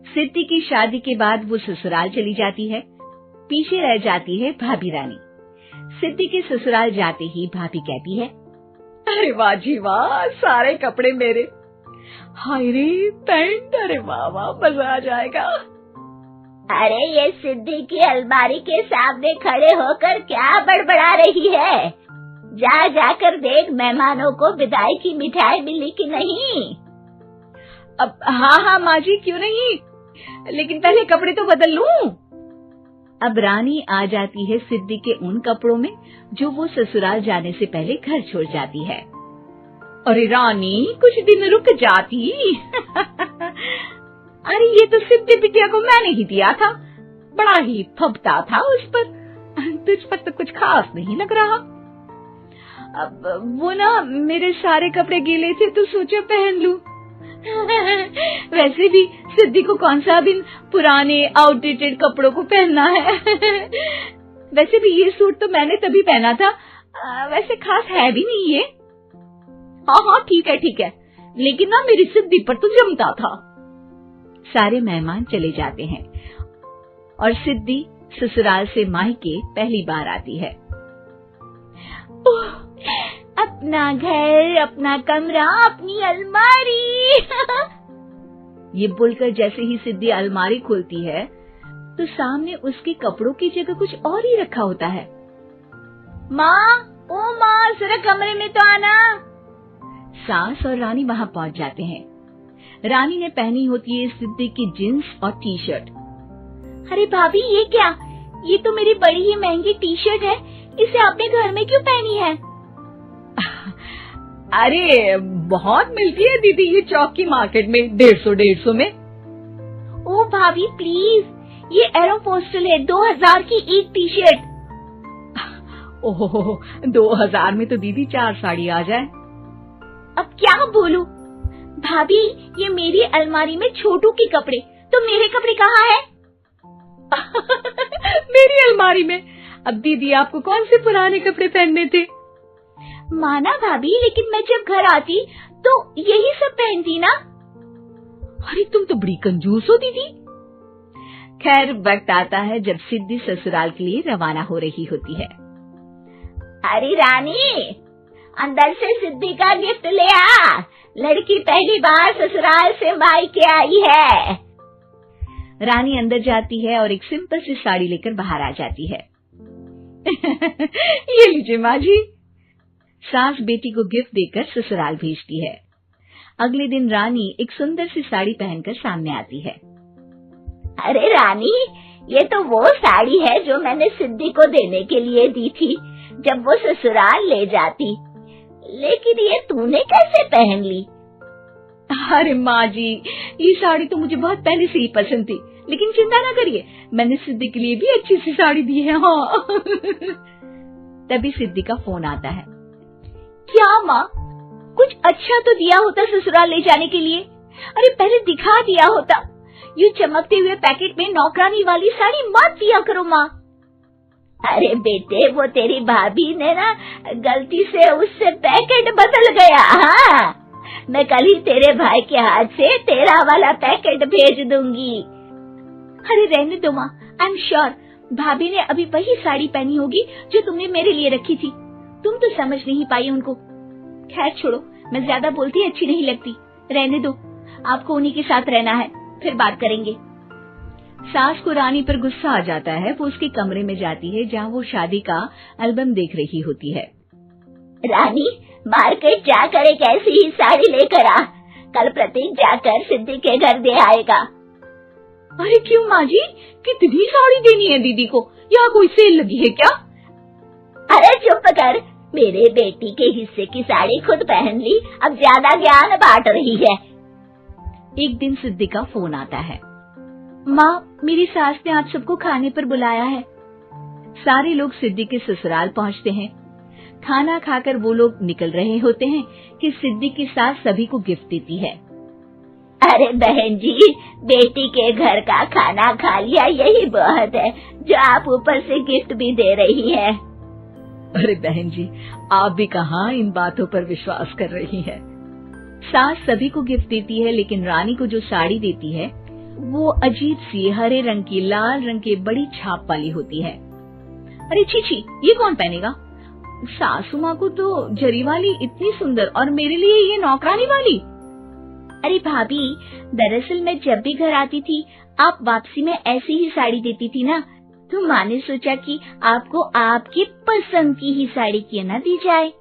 सिद्धि की शादी के बाद वो ससुराल चली जाती है। पीछे रह जाती है भाभी रानी। सिद्धि के ससुराल जाते ही भाभी कहती है, अरे वाह जी वाह, सारे कपड़े मेरे। हाय रे पैंट, अरे वाह वाह, मजा आ जाएगा। अरे ये सिद्धि की अलमारी के सामने खड़े होकर क्या बड़बड़ा रही है? जाकर देख मेहमानों को विदाई की मिठाई मिली कि नहीं। अब हाँ माँ जी, क्यों नहीं, लेकिन पहले कपड़े तो बदल लूं। अब रानी आ जाती है सिद्धि के उन कपड़ों में जो वो ससुराल जाने से पहले घर छोड़ जाती है। अरे रानी, कुछ दिन रुक जाती। अरे ये तो सिद्धि बिटिया को मैंने ही दिया था, बड़ा ही फबता था उस पर, तुझ पर तो कुछ खास नहीं लग रहा। अब वो ना मेरे सारे कपड़े गीले थे तो सोचा पहन लूं। वैसे भी सिद्धि को कौन सा दिन पुराने आउटडेटेड कपड़ों को पहनना है। वैसे भी ये सूट तो मैंने तभी पहना था, वैसे खास है भी नहीं ये। हाँ ठीक है, लेकिन ना मेरी सिद्धि पर तो जमता था। सारे मेहमान चले जाते हैं और सिद्धि ससुराल से मायके पहली बार आती है। अपना घर, अपना कमरा, अपनी अलमारी। ये बोलकर जैसे ही सिद्धि अलमारी खोलती है तो सामने उसके कपड़ों की जगह कुछ और ही रखा होता है। माँ, जरा कमरे में तो आना। सास और रानी वहाँ पहुँच जाते हैं। रानी ने पहनी होती है सिद्धि की जींस और टी शर्ट। अरे भाभी, ये क्या? ये तो मेरी बड़ी ही महंगी टी शर्ट है, इसे आपने घर में क्यों पहनी है? अरे बहुत मिलती है दीदी ये चौक की मार्केट में, 150 में। ओ भाभी प्लीज, ये एरोपोस्टल है, 2000 की एक टी शर्ट। ओहो, 2000 में तो दीदी 4 साड़ी आ जाए। अब क्या बोलूं? भाभी, ये मेरी अलमारी में छोटू के कपड़े, तो मेरे कपड़े कहाँ हैं? मेरी अलमारी में? अब दीदी आपको कौन से पुराने कपड़े पहनने थे? माना भाभी, लेकिन मैं जब घर आती तो यही सब पहनती ना। अरे तुम तो बड़ी कंजूस हो दीदी। खैर, वक्त आता है जब सिद्धि ससुराल के लिए रवाना हो रही होती है। अरे रानी, अंदर से सिद्धि का गिफ्ट ले आ, लड़की पहली बार ससुराल से मायके आई है। रानी अंदर जाती है और एक सिंपल सी साड़ी लेकर बाहर आ जाती है। ये लीजिए माँ जी। सास बेटी को गिफ्ट देकर ससुराल भेजती है। अगले दिन रानी एक सुंदर सी साड़ी पहनकर सामने आती है। अरे रानी, ये तो वो साड़ी है जो मैंने सिद्धि को देने के लिए दी थी जब वो ससुराल ले जाती, लेकिन ये तूने कैसे पहन ली? अरे माँ जी, ये साड़ी तो मुझे बहुत पहले से ही पसंद थी, लेकिन चिंता ना करिए, मैंने सिद्धि के लिए भी अच्छी सी साड़ी दी है। हाँ। तभी सिद्धि का फोन आता है। क्या माँ, कुछ अच्छा तो दिया होता ससुराल ले जाने के लिए। अरे पहले दिखा दिया होता। यूं चमकते हुए पैकेट में नौकरानी वाली साड़ी मत दिया करो माँ। अरे बेटे, वो तेरी भाभी ने ना गलती से उससे पैकेट बदल गया। हाँ, मैं कल ही तेरे भाई के हाथ से तेरा वाला पैकेट भेज दूंगी। अरे रहने दो माँ, आई एम श्योर भाभी ने अभी वही साड़ी पहनी होगी जो तुमने मेरे लिए रखी थी। तुम तो समझ नहीं पाई उनको। खैर छोड़ो, मैं ज्यादा बोलती अच्छी नहीं लगती, रहने दो, आपको उन्हीं के साथ रहना है, फिर बात करेंगे। सास को रानी पर गुस्सा आ जाता है। वो उसके कमरे में जाती है जहाँ वो शादी का एल्बम देख रही होती है। रानी, मार्केट जाकर एक ऐसी ही साड़ी लेकर आ, कल प्रतीक जाकर सिद्धि के घर दे आएगा। अरे क्यों माँ जी, कितनी साड़ी देनी है दीदी को? यहाँ कोई सेल लगी है क्या? अरे चुप कर, मेरे बेटी के हिस्से की साड़ी खुद पहन ली, अब ज्यादा ज्ञान बांट रही है। एक दिन सिद्धि का फोन आता है। माँ, मेरी सास ने आप सबको खाने पर बुलाया है। सारे लोग सिद्धि के ससुराल पहुँचते हैं। खाना खाकर वो लोग निकल रहे होते हैं कि सिद्धि की सास सभी को गिफ्ट देती है। अरे बहन जी, बेटी के घर का खाना खा लिया, यही बहुत है जो आप ऊपर से गिफ्ट भी दे रही है। अरे बहन जी, आप भी कहाँ इन बातों पर विश्वास कर रही है। सास सभी को गिफ्ट देती है, लेकिन रानी को जो साड़ी देती है वो अजीब सी हरे रंग की लाल रंग के बड़ी छाप वाली होती है। अरे छी, ये कौन पहनेगा? सासू माँ को तो जरी वाली इतनी सुंदर, और मेरे लिए ये नौकरानी वाली। अरे भाभी, दरअसल मैं जब भी घर आती थी आप वापसी में ऐसी ही साड़ी देती थी ना, तो माँ ने सोचा कि आपको आपकी पसंद की ही साड़ी क्यों ना दी जाए।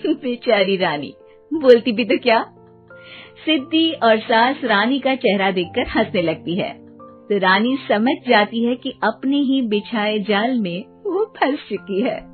बेचारी रानी, बोलती भी तो क्या। सिद्धि और सास रानी का चेहरा देखकर हंसने लगती है, तो रानी समझ जाती है कि अपने ही बिछाए जाल में वो फंस चुकी है।